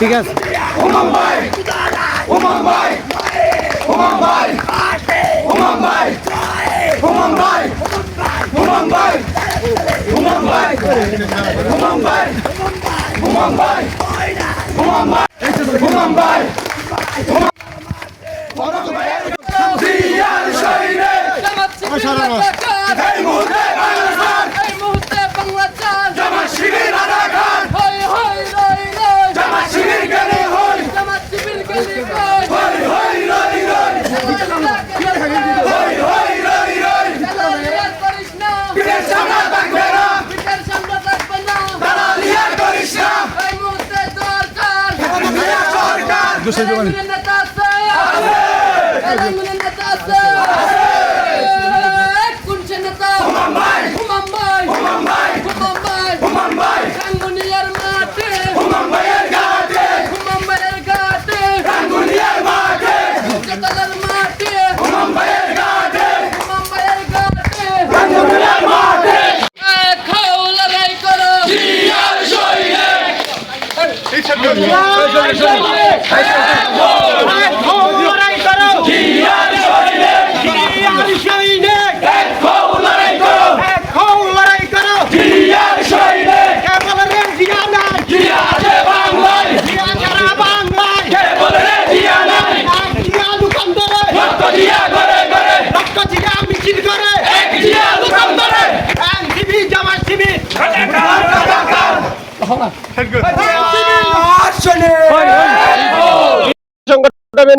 ঠিক আছে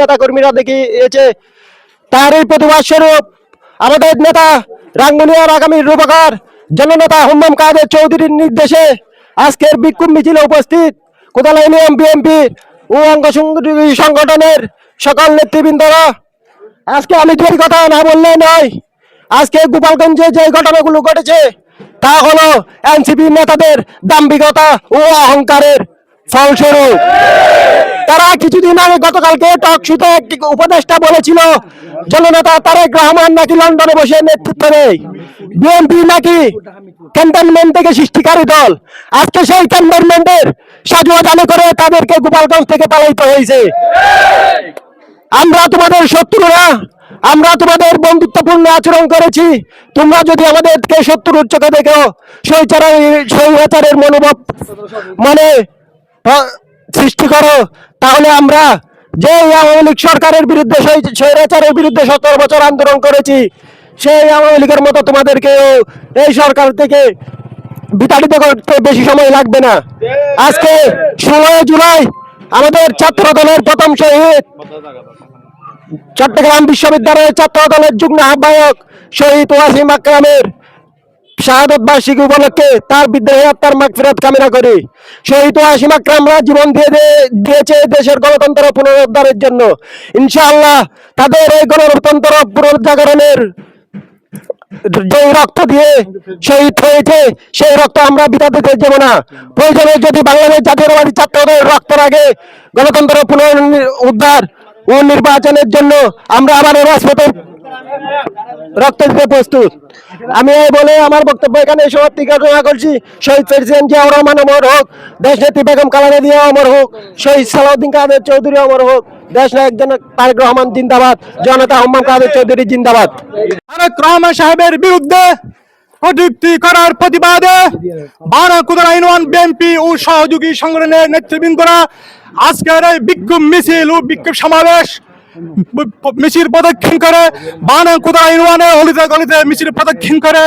নেতা কর্মীরা দেখিয়েছে তারই প্রতিবাদ স্বরূপ আমাদের নেতা রাঙ্গুনিয়ার আগামী রূপকার জননেতা হুম্মাম কাদের চৌধুরীর নির্দেশে আজকের বিক্ষোভ মিছিলে উপস্থিত কোদাল ইউনিয়ন বিএনপির ও অঙ্গ সংগঠনের সকল নেতৃবৃন্দরা। আজকে আমি দুই কথা না বললে নয়, আজকে গোপালগঞ্জে যে ঘটনাগুলো ঘটেছে তা হলো এনসিপি নেতাদের দাম্ভিকতা ও অহংকারের ফলস্বরূপ। তারা কিছুদিন আগে গতকালকে টক শোতে একটি উপদেষ্টা বলেছিল জননেতা তারেক রহমান নাকি লন্ডনে বসে নেতৃত্ব নেয়, বিএনপি নাকি ক্যান্টনমেন্ট থেকে সৃষ্টিকারী দল। আজকে সেই ক্যান্টনমেন্টের সাজুয়াজানি করে তাদেরকে গোপালগঞ্জ থেকে পালাইতে হয়েছে। আমরা তোমাদের শত্রু না, আমরা তোমাদের বন্ধুত্বপূর্ণ আচরণ করেছি। তোমরা যদি আমাদেরকে শত্রুর চোখে দেখো, স্বৈরাচারের মনোভাব মানে সৃষ্টি করো, তাহলে আমরা যে আওয়ামী লীগ সরকারের বিরুদ্ধে স্বৈরাচারের বিরুদ্ধে 17 বছর আন্দোলন করেছি, সেই আওয়ামী লীগের মতো তোমাদেরকে এই সরকার থেকে বিতাড়িত করতে বেশি সময় লাগবে না। আজকে 16 জুলাই আমাদের ছাত্র দলের প্রথম শহীদ, চট্টগ্রাম বিশ্ববিদ্যালয়ের ছাত্র দলের যুগ্ম আহ্বায়ক শহীদ ওয়াসিম আকরামের শাহাদত বার্ষিকী উপলক্ষে তার বিদ্রোহী আত্মার মাগফিরাত কামনা করি। শহীদ ওয়াসিম আকরামরা জীবন দিয়েছে দেশের গণতন্ত্র পুনরুদ্ধারের জন্য। ইনশাআল্লাহ তাদের এই গণতন্ত্র পুনরুদ্ধারণের যে রক্ত দিয়ে শহীদ হয়েছে সেই রক্ত আমরা বিতা দিতে যাব না। প্রয়োজনে যদি বাংলাদেশ জাতীয়তাবাদী ছাত্রদের রক্ত লাগে গণতন্ত্র পুনরুদ্ধার ও নির্বাচনের জন্য আমরা আবার রাজপথে রক্ত দিতে প্রস্তুত। আমি এই বলে আমার বক্তব্য এখানে সমাপ্তি ঘোষণা করছি। শহীদ প্রেসিডেন্ট জিয়াউর রহমান অমর হোক, দেশনেত্রী বেগম খালেদা জিয়া অমর হোক, শহীদ সালাউদ্দিন কাদের চৌধুরী অমর হোক, দেশনায়ক তারেক রহমান জিন্দাবাদ, জনতা হুম্মাম কাদের চৌধুরী জিন্দাবাদ। তারেক রহমান সাহেবের বিরুদ্ধে কটূক্তি করার প্রতিবাদে বারাকুদা ইউনিয়ন বিএনপি ও সহযোগী সংগঠনের নেতৃবৃন্দরা আজকের এই বিক্ষোভ মিছিল ও বিক্ষোভ সমাবেশ মিছিল প্রদক্ষিণ করে বারাকুদা ইউনিয়নের অলিতে গলিতে মিছিল প্রদক্ষিণ করে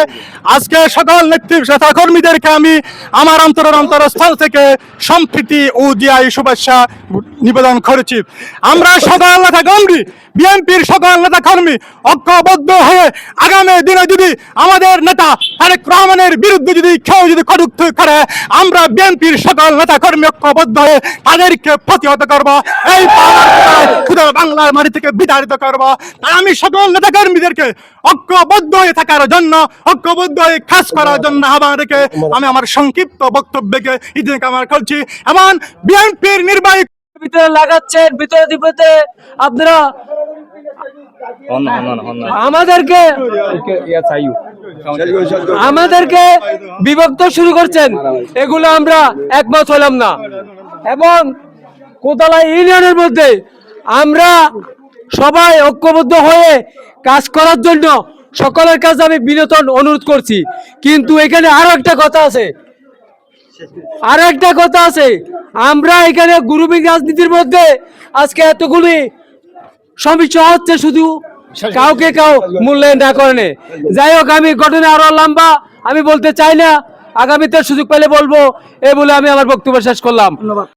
আজকে সকল নেতা কর্মীদেরকে আমি আমার অন্তরস্থল থেকে সম্প্রীতি ও জিয়াই শুভেচ্ছা নিবেদন করেছি। আমরা সকল নেতা কর্মী, বিএনপির সকল নেতা কর্মী ঐক্যবদ্ধ হয়ে আগামী দিনে যদি আমাদের নেতা তারেক রহমানের বিরুদ্ধে যদি কেউ যদি কটূক্তি করে, আমরা বিএনপির সকল নেতা কর্মী ঐক্যবদ্ধ হয়ে তাদেরকে প্রতিহত করবো, এই বাংলার মাটি থেকে বিতাড়িত করবো। তাই আমি সকল নেতা কর্মীদেরকে ঐক্যবদ্ধ হয়ে থাকার জন্য, ঐক্যবদ্ধ হয়ে কাজ করার জন্য আহ্বান রেখে আমি আমার সংক্ষিপ্ত বক্তব্যকে ইতি কামনা করছি। এমন বিএনপির নির্বাহী ভিতরে লাগাচ্ছেন, ভিতরে আপনারা আমাদেরকে আমাদেরকে বিভক্ত শুরু করছেন, এগুলো আমরা একমত হলাম না। এবং কোদালা ইউনিয়নের মধ্যে আমরা সবাই ঐক্যবদ্ধ হয়ে কাজ করার জন্য সকলের কাছে আমি বিনীত অনুরোধ করছি। কিন্তু এখানে আরো একটা কথা আছে, আমরা এখানে গ্রুপিং রাজনীতির মধ্যে আজকে এতগুলি সমস্যা হচ্ছে, শুধু কাউকে মূল্যায়ন না করে। যাই হোক, আমি ঘটনা আরো লম্বা আমি বলতে চাই না, আগামীতে সুযোগ পেলে বলবো, এই বলে আমি আমার বক্তব্য শেষ করলাম।